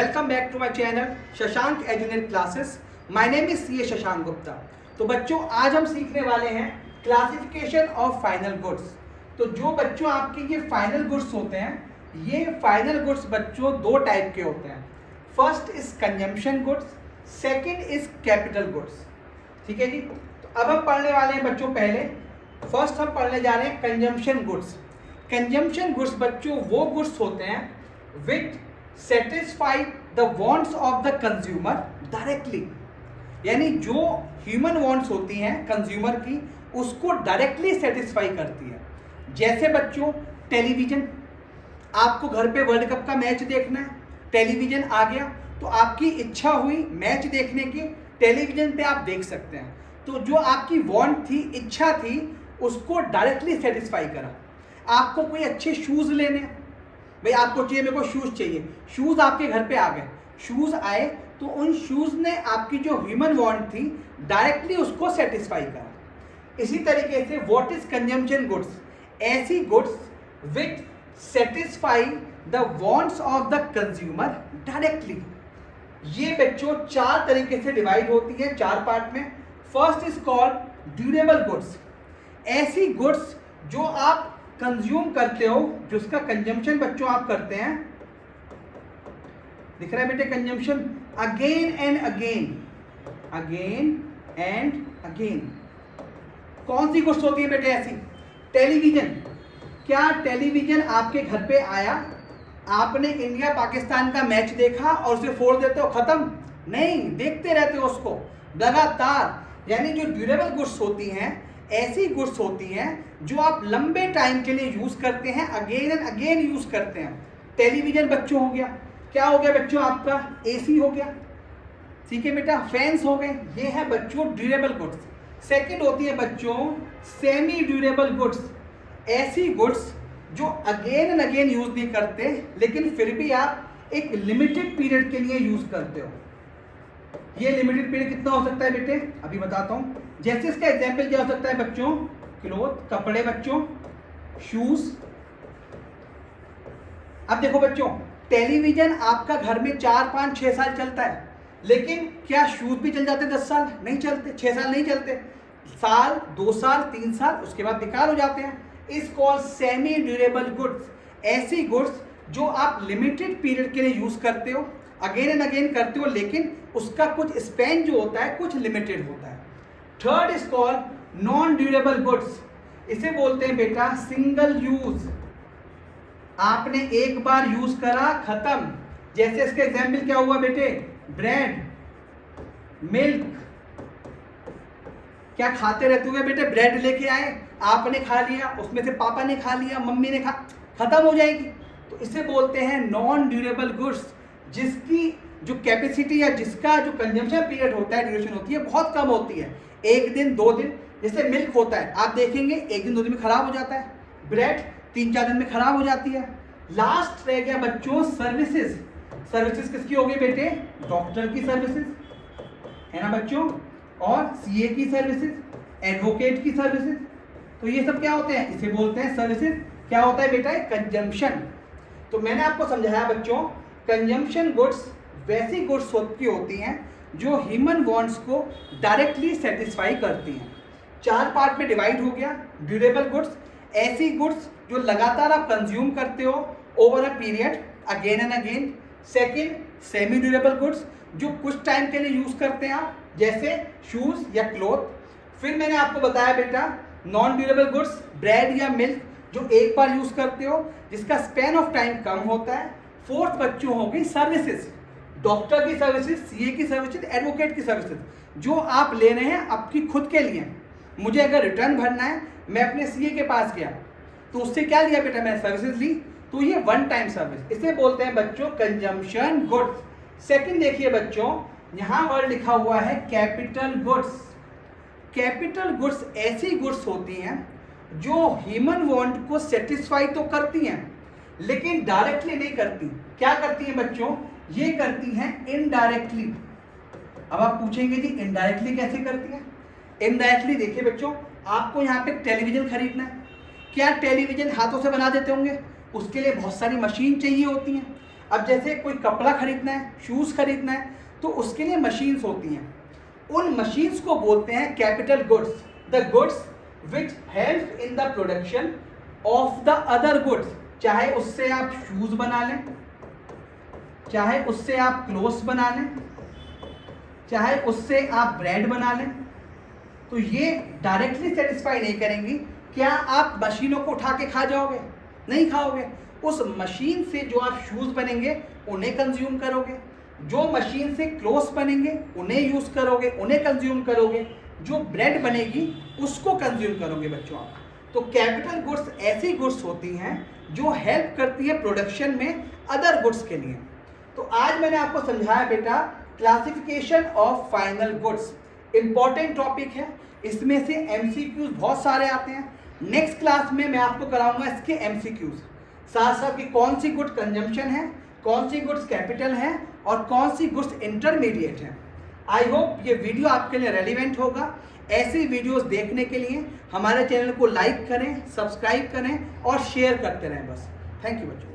Welcome back to my channel Shashank एजुनियर classes. My name is C Shashank Gupta. तो बच्चों आज हम सीखने वाले हैं क्लासिफिकेशन ऑफ फाइनल गुड्स। तो जो बच्चों आपके ये फाइनल गुड्स होते हैं, ये फाइनल गुड्स बच्चों दो टाइप के होते हैं। First is consumption goods, second is capital goods. ठीक है जी। तो अब हम पढ़ने वाले हैं बच्चों, पहले फर्स्ट हम पढ़ने जा रहे हैं कंजम्पशन गुड्स। कंजम्पशन गुड्स बच्चों वो गुड्स होते हैं विच satisfy the wants of the consumer directly, यानी जो ह्यूमन वांट्स होती हैं कंज्यूमर की, उसको डायरेक्टली सेटिस्फाई करती है। जैसे बच्चों टेलीविजन, आपको घर पे वर्ल्ड कप का मैच देखना है, टेलीविजन आ गया तो आपकी इच्छा हुई मैच देखने की, टेलीविजन पे आप देख सकते हैं। तो जो आपकी वांट थी, इच्छा थी, उसको डायरेक्टली सेटिस्फाई करा। आपको कोई अच्छे शूज़ लेने, भाई आपको चाहिए, मेरे को शूज़ चाहिए, शूज़ आपके घर पे आ गए, शूज़ आए तो उन शूज़ ने आपकी जो ह्यूमन वांट थी डायरेक्टली उसको सेटिस्फाई करा। इसी तरीके से व्हाट इज कंजम्पशन गुड्स, ऐसी goods which satisfy the wants of the consumer directly. ये बच्चों चार तरीके से डिवाइड होती है, चार पार्ट में। First is called durable goods, ऐसी गुड्स जो आप कंज्यूम करते हो, जिसका कंजम्पशन बच्चों आप करते हैं, दिख रहा है बेटे consumption, again and again, again and again. कौन सी गुड्स होती है बेटे ऐसी? टेलीविजन। क्या टेलीविजन आपके घर पे आया, आपने इंडिया पाकिस्तान का मैच देखा और उसे फोड़ देते हो, खत्म? नहीं, देखते रहते हो उसको लगातार। यानी जो ड्यूरेबल गुड्स होती हैं, ऐसी गुड्स होती हैं जो आप लंबे टाइम के लिए यूज करते हैं, अगेन एंड अगेन यूज करते हैं। टेलीविजन बच्चों हो गया, क्या हो गया बच्चों आपका? एसी हो गया, ठीक है बेटा, फैंस हो गए, ये है बच्चों ड्यूरेबल गुड्स। सेकंड होती है बच्चों सेमी ड्यूरेबल गुड्स, ऐसी गुड्स जो अगेन एंड अगेन यूज नहीं करते, लेकिन फिर भी आप एक लिमिटेड पीरियड के लिए यूज करते हो। ये लिमिटेड पीरियड कितना हो सकता है बेटे? अभी बताता हूं। जैसे इसका एग्जाम्पल क्या हो सकता है बच्चों? क्लोथ, कपड़े बच्चों, शूज। अब देखो बच्चों, टेलीविजन आपका घर में 4, 5, 6 साल चलता है, लेकिन क्या शूज भी चल जाते 10 साल? नहीं चलते, 6 साल नहीं चलते, साल, 2 साल, 3 साल, उसके बाद बेकार हो जाते हैं। इस कॉल्ड सेमी ड्यूरेबल गुड्स, ऐसी गुड्स जो आप लिमिटेड पीरियड के लिए यूज करते हो, अगेन एंड अगेन करते हो, लेकिन उसका कुछ स्पेन जो होता है कुछ लिमिटेड होता है। Third is called non durable goods, इसे बोलते हैं बेटा सिंगल यूज, आपने एक बार यूज करा, खत्म। जैसे इसका एग्जाम्पल क्या हुआ बेटे? Bread, milk. क्या खाते रहते हुए बेटे? ब्रेड लेके आए, आपने खा लिया, उसमें से पापा ने खा लिया, मम्मी ने खा, खत्म हो जाएगी। तो इसे बोलते हैं नॉन ड्यूरेबल गुड्स, जिसकी जो कैपेसिटी या जिसका जो कंजम्पशन पीरियड होता है, ड्यूरेशन होती है, बहुत कम होती है, 1 दिन 2 दिन। जैसे मिल्क होता है, आप देखेंगे 1 दिन 2 दिन में खराब हो जाता है, ब्रेड 3-4 दिन में खराब हो जाती है। लास्ट रह गया बच्चों सर्विसेज। सर्विसेज किसकी होगी बेटे? डॉक्टर की सर्विसेज है ना बच्चों, और सीए की सर्विसेज, एडवोकेट की सर्विसेज। तो ये सब क्या होते हैं? इसे बोलते हैं सर्विसेज। क्या होता है बेटा? कंजम्पशन। तो मैंने आपको समझाया बच्चों, कंजम्पशन गुड्स वैसी गुड्स की होती हैं जो ह्यूमन वांट्स को डायरेक्टली सेटिस्फाई करती हैं। 4 पार्ट में डिवाइड हो गया। ड्यूरेबल गुड्स, ऐसी गुड्स जो लगातार आप कंज्यूम करते हो over a period, again and again. Second semi durable goods, जो कुछ टाइम के लिए यूज करते हैं आप, जैसे शूज या क्लोथ। फिर मैंने आपको बताया बेटा नॉन ड्यूरेबल गुड्स, ब्रेड या मिल्क, जो एक बार यूज करते हो, जिसका स्पैन ऑफ टाइम कम होता है। फोर्थ बच्चों हो गई सर्विसेज, डॉक्टर की सर्विसेज, सीए की सर्विसेज, एडवोकेट की सर्विसेज, जो आप ले रहे हैं आपकी खुद के लिए। मुझे अगर रिटर्न भरना है, मैं अपने सीए के पास गया तो उससे क्या लिया बेटा? मैंने सर्विसेज ली, तो ये वन टाइम सर्विस, इसे बोलते हैं बच्चों कंजम्पशन गुड्स। सेकंड देखिए बच्चों, यहां वर्ड लिखा हुआ है कैपिटल गुड्स। कैपिटल गुड्स ऐसी गुड्स होती हैं जो ह्यूमन वांट को सेटिस्फाई तो करती हैं, लेकिन डायरेक्टली नहीं करती। क्या करती हैं बच्चों? ये करती हैं इनडायरेक्टली। अब आप पूछेंगे जी इनडायरेक्टली कैसे करती हैं? इनडायरेक्टली देखिए बच्चों, आपको यहाँ पे टेलीविजन खरीदना है, क्या टेलीविजन हाथों से बना देते होंगे? उसके लिए बहुत सारी मशीन चाहिए होती हैं। अब जैसे कोई कपड़ा खरीदना है, शूज़ खरीदना है, तो उसके लिए मशीन्स होती हैं। उन मशीन्स को बोलते हैं capital goods, the goods which help in the production of the other goods. चाहे उससे आप शूज़ बना लें, चाहे उससे आप क्लोथ्स बना लें, चाहे उससे आप ब्रेड बना लें, तो ये डायरेक्टली सेटिस्फाई नहीं करेंगी। क्या आप मशीनों को उठा के खा जाओगे? नहीं खाओगे। उस मशीन से जो आप शूज़ बनेंगे उन्हें कंज्यूम करोगे, जो मशीन से क्लोथ्स बनेंगे उन्हें यूज़ करोगे, उन्हें कंज्यूम करोगे, जो ब्रेड बनेगी उसको कंज्यूम करोगे बच्चों आप। तो कैपिटल गुड्स ऐसी गुड्स होती हैं जो हेल्प करती है प्रोडक्शन में अदर गुड्स के लिए। तो आज मैंने आपको समझाया बेटा classification of final goods, important topic है, इसमें से एमसीक्यूज बहुत सारे आते हैं। नेक्स्ट क्लास में मैं आपको कराऊंगा इसके एमसीक्यूज, साथ साथ कि कौन सी गुड कंजम्पशन है, कौन सी गुड्स कैपिटल है और कौन सी गुड्स इंटरमीडिएट है। आई होप ये वीडियो आपके लिए रेलिवेंट होगा। ऐसी वीडियोस देखने के लिए हमारे चैनल को लाइक करें, सब्सक्राइब करें और शेयर करते रहें बस। थैंक यू बच्चों।